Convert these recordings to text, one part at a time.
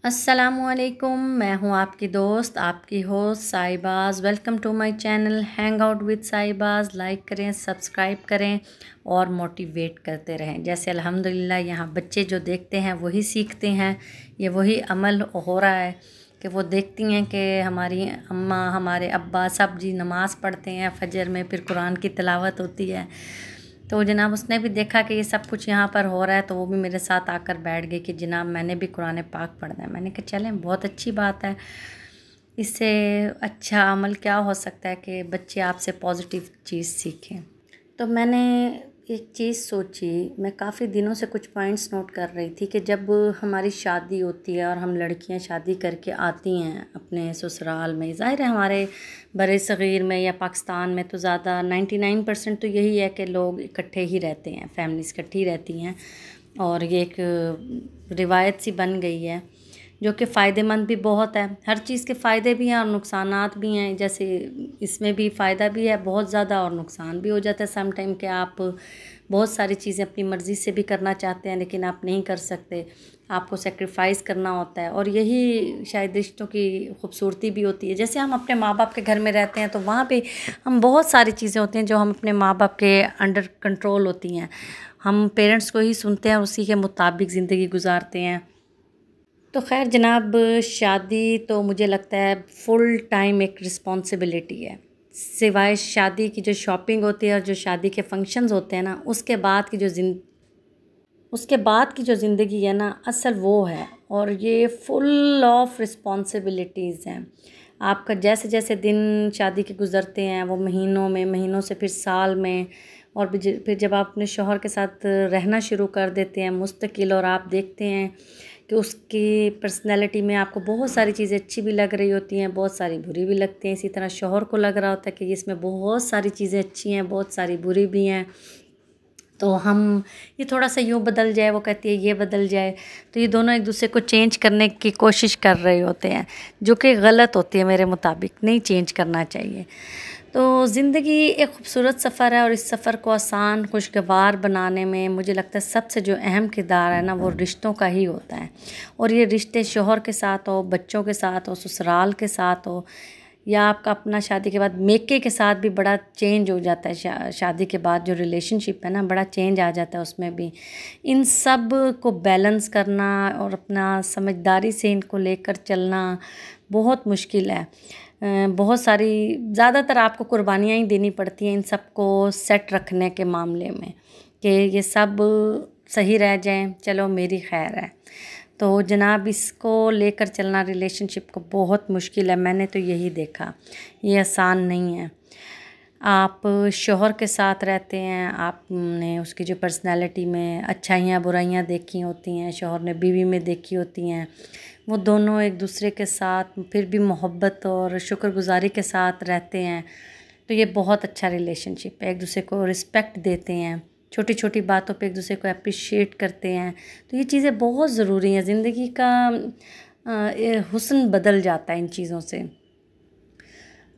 अस्सलामुअलैकुम। मैं हूं आपकी दोस्त, आपकी host Sahibaz. Welcome to my channel hang out with Sahibaz. Like करें, सब्सक्राइब करें और मोटिवेट करते रहें। जैसे अल्हम्दुलिल्लाह यहाँ बच्चे जो देखते हैं वही सीखते हैं। ये वही अमल हो रहा है कि वो देखती हैं कि हमारी अम्मा, हमारे अब्बा सब जी नमाज़ पढ़ते हैं फजर में, फिर कुरान की तिलावत होती है। तो जनाब उसने भी देखा कि ये सब कुछ यहाँ पर हो रहा है, तो वो भी मेरे साथ आकर बैठ गई कि जनाब मैंने भी कुरान पाक पढ़ना है। मैंने कहा चलें, बहुत अच्छी बात है। इससे अच्छा अमल क्या हो सकता है कि बच्चे आपसे पॉजिटिव चीज़ सीखें। तो मैंने एक चीज़ सोची, मैं काफ़ी दिनों से कुछ पॉइंट्स नोट कर रही थी कि जब हमारी शादी होती है और हम लड़कियां शादी करके आती हैं अपने ससुराल में, ज़ाहिर है हमारे बड़े सग़ीर में या पाकिस्तान में तो ज़्यादा 99% तो यही है कि लोग इकट्ठे ही रहते हैं, फैमिलीज़ इकट्ठी रहती हैं और ये एक रिवायत सी बन गई है जो कि फ़ायदेमंद भी बहुत है। हर चीज़ के फ़ायदे भी हैं और नुकसानात भी हैं। जैसे इसमें भी फ़ायदा भी है बहुत ज़्यादा और नुकसान भी हो जाता है सम टाइम कि आप बहुत सारी चीज़ें अपनी मर्ज़ी से भी करना चाहते हैं लेकिन आप नहीं कर सकते, आपको सेक्रीफाइस करना होता है। और यही शायद रिश्तों की खूबसूरती भी होती है। जैसे हम अपने माँ बाप के घर में रहते हैं तो वहाँ पे हम बहुत सारी चीज़ें होती हैं जो हम अपने माँ बाप के अंडर कंट्रोल होती हैं। हम पेरेंट्स को ही सुनते हैं, उसी के मुताबिक ज़िंदगी गुजारते हैं। तो खैर जनाब, शादी तो मुझे लगता है फुल टाइम एक रिस्पॉन्सिबिलिटी है। सिवाय शादी की जो शॉपिंग होती है और जो शादी के फंक्शंस होते हैं ना, उसके बाद की जो ज़िंदगी है ना, असल वो है। और ये फुल ऑफ रिस्पॉन्सिबिलिटीज़ हैं। आपका जैसे जैसे दिन शादी के गुज़रते हैं, वो महीनों से फिर साल में, और फिर जब आप अपने शौहर के साथ रहना शुरू कर देते हैं मुस्तकिल, और आप देखते हैं कि उसकी पर्सनैलिटी में आपको बहुत सारी चीज़ें अच्छी भी लग रही होती हैं, बहुत सारी बुरी भी लगती हैं। इसी तरह शौहर को लग रहा होता है कि इसमें बहुत सारी चीज़ें अच्छी हैं, बहुत सारी बुरी भी हैं। तो हम ये थोड़ा सा यूँ बदल जाए, वो कहती है ये बदल जाए, तो ये दोनों एक दूसरे को चेंज करने की कोशिश कर रहे होते हैं, जो कि गलत होती है मेरे मुताबिक, नहीं चेंज करना चाहिए। तो ज़िंदगी एक खूबसूरत सफ़र है और इस सफ़र को आसान खुशगवार बनाने में मुझे लगता है सबसे जो अहम किरदार है ना, वो रिश्तों का ही होता है। और ये रिश्ते शौहर के साथ हो, बच्चों के साथ हो, ससुराल के साथ हो, या आपका अपना शादी के बाद मेके के साथ भी बड़ा चेंज हो जाता है। शादी के बाद जो रिलेशनशिप है ना, बड़ा चेंज आ जाता है उसमें भी। इन सब को बैलेंस करना और अपना समझदारी से इनको लेकर चलना बहुत मुश्किल है। बहुत सारी ज़्यादातर आपको कुर्बानियाँ ही देनी पड़ती हैं इन सब को सेट रखने के मामले में, कि ये सब सही रह जाएं, चलो मेरी खैर है। तो जनाब इसको लेकर चलना रिलेशनशिप को बहुत मुश्किल है। मैंने तो यही देखा, ये आसान नहीं है। आप शौहर के साथ रहते हैं, आपने उसकी जो पर्सनैलिटी में अच्छाइयाँ बुराइयाँ देखी होती हैं, शौहर ने बीवी में देखी होती हैं। वो दोनों एक दूसरे के साथ फिर भी मोहब्बत और शुक्रगुजारी के साथ रहते हैं, तो ये बहुत अच्छा रिलेशनशिप है। एक दूसरे को रिस्पेक्ट देते हैं, छोटी छोटी बातों पे एक दूसरे को अप्रिशिएट करते हैं। तो ये चीज़ें बहुत ज़रूरी हैं। ज़िंदगी का हुस्न बदल जाता है इन चीज़ों से।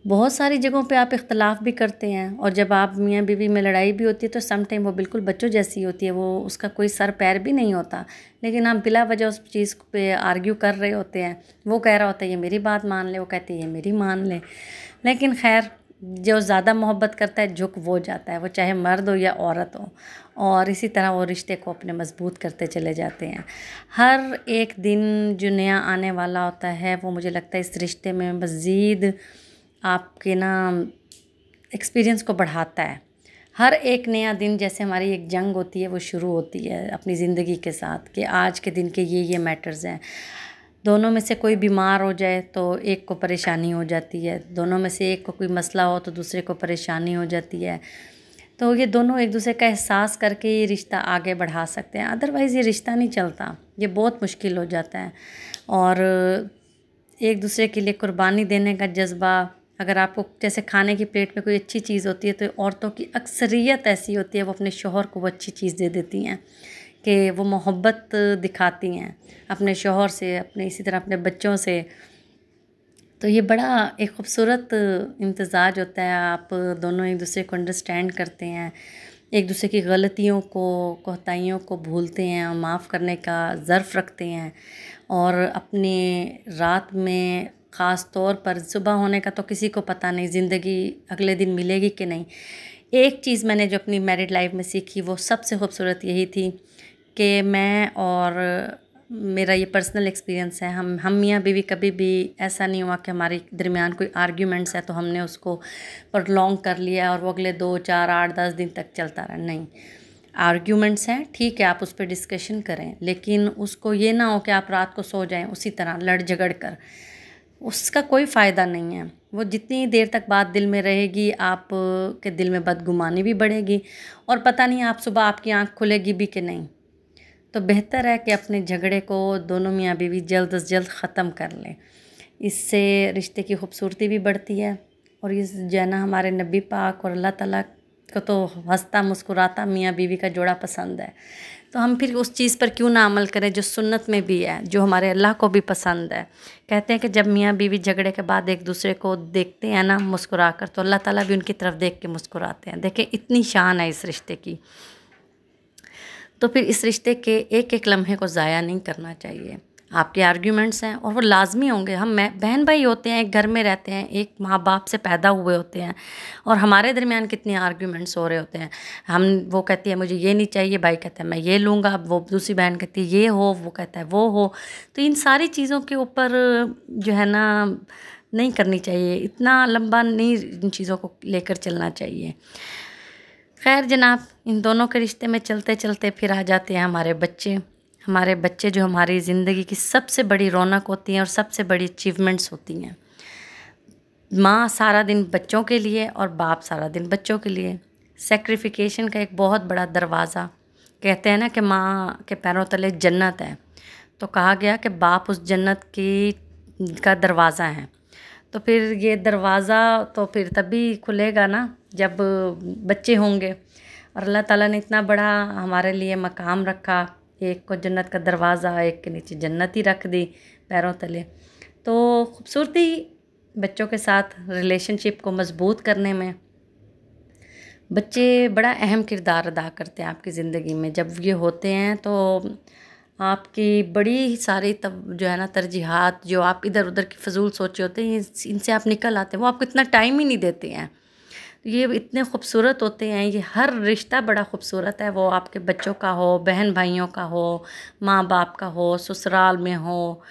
बहुत सारी जगहों पे आप इख्तलाफ भी करते हैं, और जब आप मियाँ बीवी में लड़ाई भी होती है तो सम टाइम वो बिल्कुल बच्चों जैसी होती है, वो उसका कोई सर पैर भी नहीं होता, लेकिन आप बिला वजह उस चीज़ पे आर्ग्यू कर रहे होते हैं। वो कह रहा होता है ये मेरी बात मान ले, वो कहती है ये मेरी मान ले। लेकिन खैर, जो ज़्यादा मोहब्बत करता है झुक वो जाता है, वो चाहे मर्द हो या औरत हो, और इसी तरह वो रिश्ते को अपने मजबूत करते चले जाते हैं। हर एक दिन जो नया आने वाला होता है वो मुझे लगता है इस रिश्ते में मज़ीद आपके ना एक्सपीरियंस को बढ़ाता है। हर एक नया दिन जैसे हमारी एक जंग होती है, वो शुरू होती है अपनी ज़िंदगी के साथ, कि आज के दिन के ये मैटर्स हैं। दोनों में से कोई बीमार हो जाए तो एक को परेशानी हो जाती है, दोनों में से एक को कोई मसला हो तो दूसरे को परेशानी हो जाती है। तो ये दोनों एक दूसरे का एहसास करके ये रिश्ता आगे बढ़ा सकते हैं, अदरवाइज़ ये रिश्ता नहीं चलता, ये बहुत मुश्किल हो जाता है। और एक दूसरे के लिए कुर्बानी देने का जज्बा, अगर आपको जैसे खाने की प्लेट में कोई अच्छी चीज़ होती है तो औरतों की अक्सरियत ऐसी होती है, वो अपने शौहर को वो अच्छी चीज़ दे देती हैं, कि वो मोहब्बत दिखाती हैं अपने शौहर से, अपने इसी तरह अपने बच्चों से। तो ये बड़ा एक ख़ूबसूरत इम्तिज़ाज होता है, आप दोनों एक दूसरे को अंडरस्टैंड करते हैं। एक दूसरे की गलतियों को, कोताहियों को भूलते हैं और माफ़ करने का ज़र्फ़ रखते हैं। और अपने रात में ख़ास तौर पर, सुबह होने का तो किसी को पता नहीं, ज़िंदगी अगले दिन मिलेगी कि नहीं। एक चीज़ मैंने जो अपनी मैरिड लाइफ में सीखी वो सबसे खूबसूरत यही थी कि मैं, और मेरा ये पर्सनल एक्सपीरियंस है, हम मियाँ बीवी कभी भी ऐसा नहीं हुआ कि हमारे दरमियान कोई आर्ग्यूमेंट्स है तो हमने उसको प्रोलॉन्ग कर लिया और वो अगले 2, 4, 8, 10 दिन तक चलता रहा। नहीं, आर्ग्यूमेंट्स हैं, ठीक है, आप उस पर डिस्कशन करें, लेकिन उसको ये ना हो कि आप रात को सो जाएं उसी तरह लड़ झगड़ कर, उसका कोई फ़ायदा नहीं है। वो जितनी देर तक बात दिल में रहेगी, आप के दिल में बदगुमानी भी बढ़ेगी और पता नहीं आप सुबह आपकी आँख खुलेगी भी कि नहीं। तो बेहतर है कि अपने झगड़े को दोनों मियाँ बीवी जल्द से जल्द ख़त्म कर लें। इससे रिश्ते की खूबसूरती भी बढ़ती है। और ये जो है ना, हमारे नबी पाक और अल्लाह ताला को तो हंसता मुस्कुराता मियाँ बीवी का जोड़ा पसंद है। तो हम फिर उस चीज़ पर क्यों ना अमल करें जो सुन्नत में भी है, जो हमारे अल्लाह को भी पसंद है। कहते हैं कि जब मियाँ बीवी झगड़े के बाद एक दूसरे को देखते हैं ना मुस्कुरा कर, तो अल्लाह ताला भी उनकी तरफ देख के मुस्कुराते हैं। देखें, इतनी शान है इस रिश्ते की। तो फिर इस रिश्ते के एक एक लम्हे को ज़ाया नहीं करना चाहिए। आपके आर्ग्यूमेंट्स हैं और वो लाजमी होंगे। हम बहन भाई होते हैं, एक घर में रहते हैं, एक माँ बाप से पैदा हुए होते हैं, और हमारे दरमियान कितने आर्ग्यूमेंट्स हो रहे होते हैं। वो कहती है मुझे ये नहीं चाहिए, भाई कहता है मैं ये लूँगा, वो दूसरी बहन कहती है ये हो, वो कहता है वो हो। तो इन सारी चीज़ों के ऊपर जो है ना, नहीं करनी चाहिए, इतना लंबा नहीं इन चीज़ों को लेकर चलना चाहिए। खैर जनाब, इन दोनों के रिश्ते में चलते चलते फिर आ जाते हैं हमारे बच्चे। हमारे बच्चे जो हमारी ज़िंदगी की सबसे बड़ी रौनक होती हैं और सबसे बड़ी अचीवमेंट्स होती हैं। माँ सारा दिन बच्चों के लिए और बाप सारा दिन बच्चों के लिए। सेक्रिफिकेशन का एक बहुत बड़ा दरवाज़ा, कहते हैं ना कि माँ के पैरों तले जन्नत है, तो कहा गया कि बाप उस जन्नत का दरवाज़ा है। तो फिर ये दरवाज़ा तो फिर तभी खुलेगा ना जब बच्चे होंगे। और अल्लाह ताला ने इतना बड़ा हमारे लिए मकाम रखा, एक को जन्नत का दरवाज़ा, एक के नीचे जन्नत ही रख दी पैरों तले। तो खूबसूरती बच्चों के साथ रिलेशनशिप को मज़बूत करने में बच्चे बड़ा अहम किरदार अदा करते हैं आपकी ज़िंदगी में। जब ये होते हैं तो आपकी बड़ी सारी तब जो है ना तरजीहात, जो आप इधर उधर की फ़जूल सोचे होते हैं, इनसे आप निकल आते हैं। वो आपको इतना टाइम ही नहीं देते हैं। ये इतने खूबसूरत होते हैं, ये हर रिश्ता बड़ा खूबसूरत है। वो आपके बच्चों का हो, बहन भाइयों का हो, माँ बाप का हो, ससुराल में हो,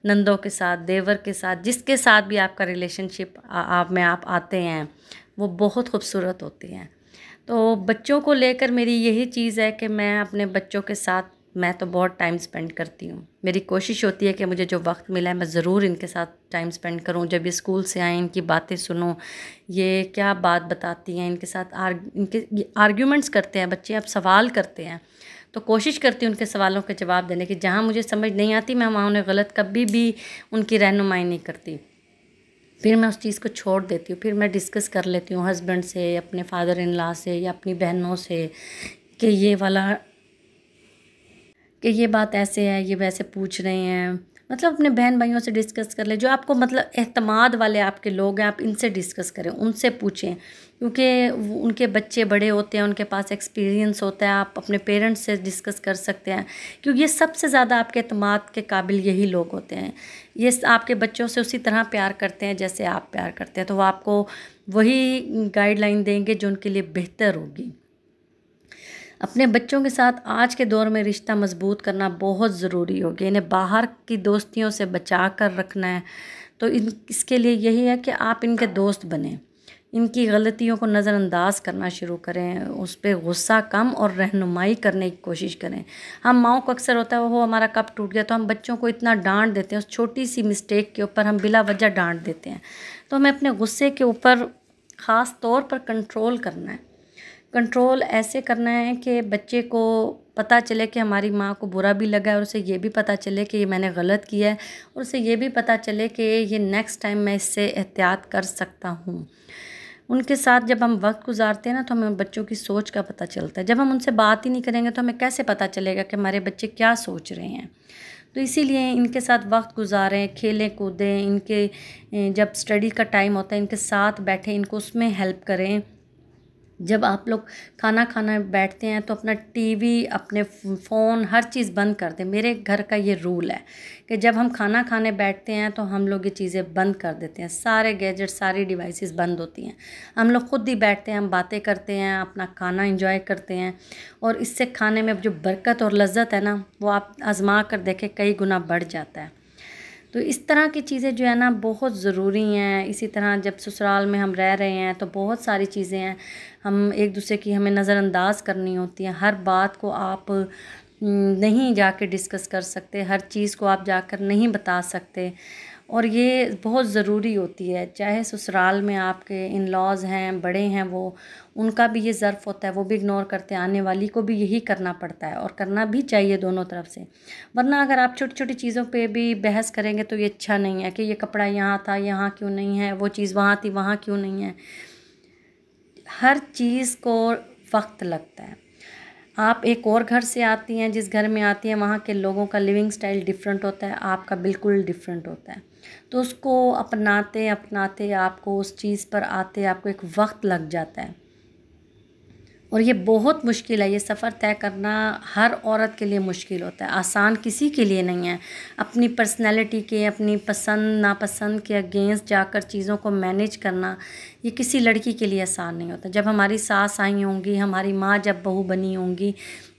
नंदों के साथ, देवर के साथ, जिसके साथ भी आपका रिलेशनशिप आप आते हैं, वो बहुत खूबसूरत होती हैं। तो बच्चों को लेकर मेरी यही चीज़ है कि मैं अपने बच्चों के साथ मैं तो बहुत टाइम स्पेंड करती हूँ। मेरी कोशिश होती है कि मुझे जो वक्त मिला है मैं ज़रूर इनके साथ टाइम स्पेंड करूँ। जब ये स्कूल से आएँ, इनकी बातें सुनूँ, ये क्या बात बताती हैं, इनके साथ इनके आर्ग्यूमेंट्स करते हैं बच्चे, अब सवाल करते हैं, तो कोशिश करती हूँ उनके सवालों के जवाब देने की। जहाँ मुझे समझ नहीं आती मैं वहाँ उन्हें गलत कभी भी उनकी रहनुमाई नहीं करती। फिर मैं उस चीज़ को छोड़ देती हूँ। फिर मैं डिस्कस कर लेती हूँ हस्बैंड से, अपने फादर इन लॉ से या अपनी बहनों से कि ये बात ऐसे है, ये वैसे पूछ रहे हैं। मतलब अपने बहन भाइयों से डिस्कस कर ले, जो आपको मतलब एतमाद वाले आपके लोग हैं, आप इनसे डिस्कस करें, उनसे पूछें, क्योंकि उनके बच्चे बड़े होते हैं, उनके पास एक्सपीरियंस होता है। आप अपने पेरेंट्स से डिस्कस कर सकते हैं, क्योंकि ये सबसे ज़्यादा आपके एतमाद के काबिल यही लोग होते हैं। ये आपके बच्चों से उसी तरह प्यार करते हैं जैसे आप प्यार करते हैं, तो वो आपको वही गाइडलाइन देंगे जो उनके लिए बेहतर होगी। अपने बच्चों के साथ आज के दौर में रिश्ता मजबूत करना बहुत ज़रूरी हो गया। इन्हें बाहर की दोस्तियों से बचा कर रखना है, तो इसके लिए यही है कि आप इनके दोस्त बनें, इनकी गलतियों को नज़रअंदाज करना शुरू करें, उस पर गुस्सा कम और रहनुमाई करने की कोशिश करें। हम माओं को अक्सर होता है वो हमारा कप टूट गया, तो हम बच्चों को इतना डांट देते हैं, उस छोटी सी मिस्टेक के ऊपर हम बिला वजह डांट देते हैं। तो हमें अपने गुस्से के ऊपर ख़ास तौर पर कंट्रोल करना है। कंट्रोल ऐसे करना है कि बच्चे को पता चले कि हमारी माँ को बुरा भी लगा है, और उसे ये भी पता चले कि ये मैंने गलत किया है, और उसे ये भी पता चले कि ये नेक्स्ट टाइम मैं इससे एहतियात कर सकता हूँ। उनके साथ जब हम वक्त गुजारते हैं ना, तो हमें बच्चों की सोच का पता चलता है। जब हम उनसे बात ही नहीं करेंगे तो हमें कैसे पता चलेगा कि हमारे बच्चे क्या सोच रहे हैं। तो इसीलिए इनके साथ वक्त गुजारें, खेलें कूदें, इनके जब स्टडी का टाइम होता है इनके साथ बैठें, इनको उसमें हेल्प करें, जब आप लोग खाना खाना बैठते हैं तो अपना टीवी, अपने फ़ोन, हर चीज़ बंद कर दें। मेरे घर का ये रूल है कि जब हम खाना खाने बैठते हैं तो हम लोग ये चीज़ें बंद कर देते हैं। सारे गैजेट, सारी डिवाइसेस बंद होती हैं। हम लोग खुद ही बैठते हैं, हम बातें करते हैं, अपना खाना एंजॉय करते हैं, और इससे खाने में जो बरकत और लज्जत है ना, वो आप आज़मा कर देखें, कई गुना बढ़ जाता है। तो इस तरह की चीज़ें जो है ना बहुत ज़रूरी हैं। इसी तरह जब ससुराल में हम रह रहे हैं तो बहुत सारी चीज़ें हैं, हम एक दूसरे की हमें नज़रअंदाज करनी होती हैं। हर बात को आप नहीं जाके डिस्कस कर सकते, हर चीज़ को आप जाकर नहीं बता सकते, और ये बहुत ज़रूरी होती है। चाहे ससुराल में आपके इन लॉज़ हैं, बड़े हैं, वो उनका भी ये ज़र्फ़ होता है, वो भी इग्नोर करते हैं, आने वाली को भी यही करना पड़ता है, और करना भी चाहिए दोनों तरफ से। वरना अगर आप छोटी छोटी चीज़ों पे भी बहस करेंगे तो ये अच्छा नहीं है कि ये कपड़ा यहाँ था, यहाँ क्यों नहीं है, वो चीज़ वहाँ थी, वहाँ क्यों नहीं है। हर चीज़ को वक्त लगता है। आप एक और घर से आती हैं, जिस घर में आती हैं वहाँ के लोगों का लिविंग स्टाइल डिफरेंट होता है, आपका बिल्कुल डिफरेंट होता है। तो उसको अपनाते अपनाते आपको उस चीज़ पर आते आपको एक वक्त लग जाता है, और ये बहुत मुश्किल है। ये सफ़र तय करना हर औरत के लिए मुश्किल होता है, आसान किसी के लिए नहीं है। अपनी पर्सनैलिटी के, अपनी पसंद नापसंद के अगेंस्ट जाकर चीज़ों को मैनेज करना, ये किसी लड़की के लिए आसान नहीं होता। जब हमारी सास आई होंगी, हमारी माँ जब बहू बनी होंगी,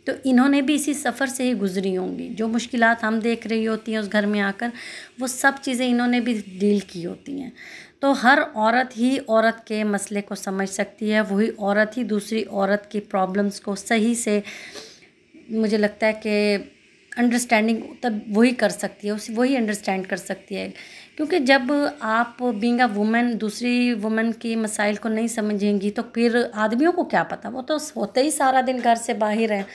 तो इन्होंने भी इसी सफ़र से ही गुजरी होंगी। जो मुश्किलात हम देख रही होती हैं उस घर में आकर, वो सब चीज़ें इन्होंने भी डील की होती हैं। तो हर औरत ही औरत के मसले को समझ सकती है, वही औरत ही दूसरी औरत की प्रॉब्लम्स को सही से, मुझे लगता है कि अंडरस्टैंडिंग तब वही कर सकती है, उसे वही अंडरस्टैंड कर सकती है। क्योंकि जब आप बीइंग अ वुमेन दूसरी वुमेन की मसाइल को नहीं समझेंगी तो फिर आदमियों को क्या पता, वो तो होते ही सारा दिन घर से बाहर हैं।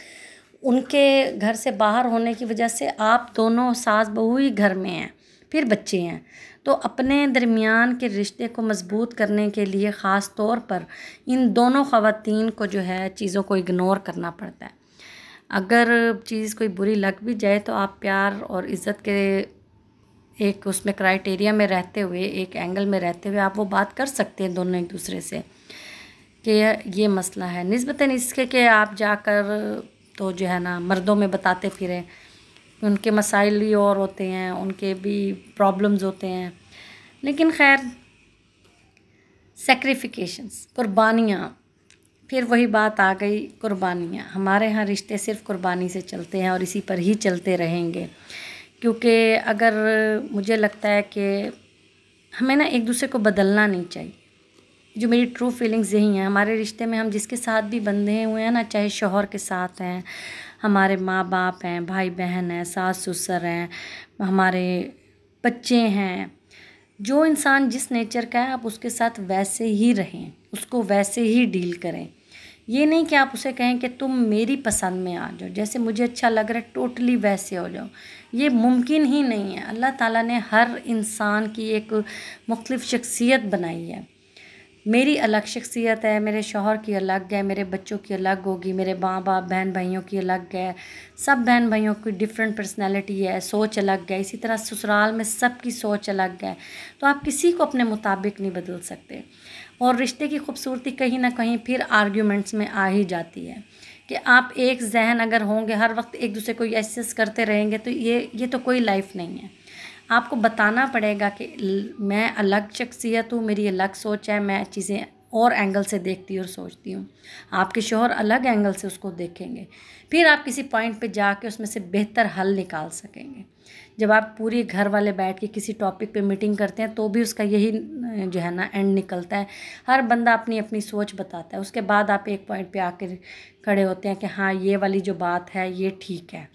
उनके घर से बाहर होने की वजह से आप दोनों सास बहू ही घर में हैं, फिर बच्चे हैं। तो अपने दरमियान के रिश्ते को मजबूत करने के लिए ख़ास तौर पर इन दोनों ख़वातीन को जो है चीज़ों को इग्नोर करना पड़ता है। अगर चीज़ कोई बुरी लग भी जाए तो आप प्यार और इज़्ज़त के एक उसमें क्राइटेरिया में रहते हुए, एक एंगल में रहते हुए आप वो बात कर सकते हैं दोनों एक दूसरे से कि ये मसला है, निस्बतन इसके कि आप जाकर तो जो है ना मर्दों में बताते फिरें। उनके मसाइल भी और होते हैं, उनके भी प्रॉब्लम्स होते हैं। लेकिन खैर, सेक्रीफिकेशंस, कुर्बानियाँ, फिर वही बात आ गई, कुर्बानियाँ। हमारे यहाँ रिश्ते सिर्फ कुर्बानी से चलते हैं और इसी पर ही चलते रहेंगे। क्योंकि अगर मुझे लगता है कि हमें ना एक दूसरे को बदलना नहीं चाहिए। जो मेरी ट्रू फीलिंग्स यही हैं। हमारे रिश्ते में हम जिसके साथ भी बंधे हुए हैं ना, चाहे शौहर के साथ हैं, हमारे माँ बाप हैं, भाई बहन हैं, सास ससुर हैं, हमारे बच्चे हैं, जो इंसान जिस नेचर का है आप उसके साथ वैसे ही रहें, उसको वैसे ही डील करें। ये नहीं कि आप उसे कहें कि तुम मेरी पसंद में आ जाओ, जैसे मुझे अच्छा लग रहा है टोटली वैसे हो जाओ। ये मुमकिन ही नहीं है। अल्लाह ताला ने हर इंसान की एक मुख्तलिफ शख्सियत बनाई है। मेरी अलग शख्सियत है, मेरे शौहर की अलग है, मेरे बच्चों की अलग होगी, मेरे माँ बाप बहन भाइयों की अलग है, सब बहन भाइयों की डिफरेंट पर्सनैलिटी है, सोच अलग है। इसी तरह ससुराल में सबकी सोच अलग है। तो आप किसी को अपने मुताबिक नहीं बदल सकते। और रिश्ते की खूबसूरती कहीं ना कहीं फिर आर्ग्यूमेंट्स में आ ही जाती है कि आप एक जहन अगर होंगे, हर वक्त एक दूसरे को एसेस करते रहेंगे, तो ये तो कोई लाइफ नहीं है। आपको बताना पड़ेगा कि मैं अलग शख्सियत हूँ, मेरी अलग सोच है, मैं चीज़ें और एंगल से देखती और सोचती हूँ। आपके शौहर अलग एंगल से उसको देखेंगे, फिर आप किसी पॉइंट पे जाके उसमें से बेहतर हल निकाल सकेंगे। जब आप पूरी घर वाले बैठ के किसी टॉपिक पे मीटिंग करते हैं तो भी उसका यही जो है ना एंड निकलता है। हर बंदा अपनी अपनी सोच बताता है, उसके बाद आप एक पॉइंट पे आकर खड़े होते हैं कि हाँ, ये वाली जो बात है ये ठीक है,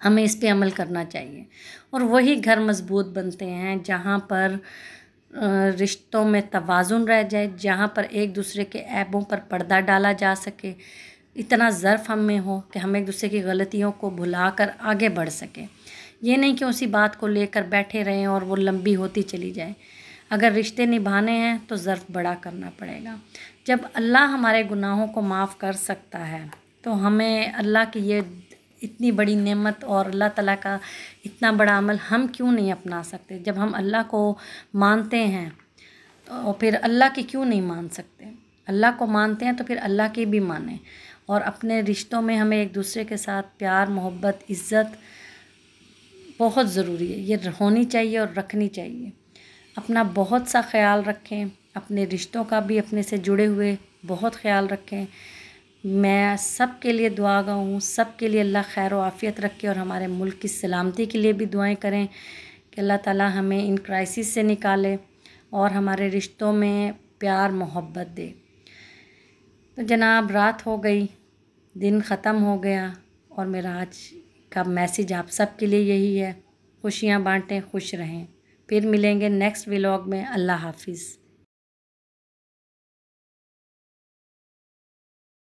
हमें इस पे अमल करना चाहिए। और वही घर मजबूत बनते हैं जहाँ पर रिश्तों में तवाज़ुन रह जाए, जहाँ पर एक दूसरे के ऐबों पर पर्दा डाला जा सके, इतना ज़र्फ़ हम में हो कि हम एक दूसरे की गलतियों को भुलाकर आगे बढ़ सकें। ये नहीं कि उसी बात को लेकर बैठे रहें और वो लंबी होती चली जाए। अगर रिश्ते निभाने हैं तो ज़र्फ़ बड़ा करना पड़ेगा। जब अल्लाह हमारे गुनाहों को माफ़ कर सकता है तो हमें अल्लाह की ये इतनी बड़ी नेमत और अल्लाह ताला का इतना बड़ा अमल हम क्यों नहीं अपना सकते। जब हम अल्लाह को मानते हैं तो फिर अल्लाह की क्यों नहीं मान सकते। अल्लाह को मानते हैं तो फिर अल्लाह की भी मानें। और अपने रिश्तों में हमें एक दूसरे के साथ प्यार, मोहब्बत, इज़्ज़त बहुत ज़रूरी है, ये होनी चाहिए और रखनी चाहिए। अपना बहुत सा ख्याल रखें, अपने रिश्तों का भी अपने से जुड़े हुए बहुत ख्याल रखें। मैं सब के लिए दुआ गो हूँ, सब के लिए अल्लाह खैर व आफ़ियत रखे और हमारे मुल्क की सलामती के लिए भी दुआएं करें कि अल्लाह ताला हमें इन क्राइसिस से निकाले और हमारे रिश्तों में प्यार मोहब्बत दे। तो जनाब, रात हो गई, दिन ख़त्म हो गया और मेरा आज का मैसेज आप सब के लिए यही है, खुशियाँ बांटें, खुश रहें। फिर मिलेंगे नेक्स्ट व्लॉग में। अल्लाह हाफिज़।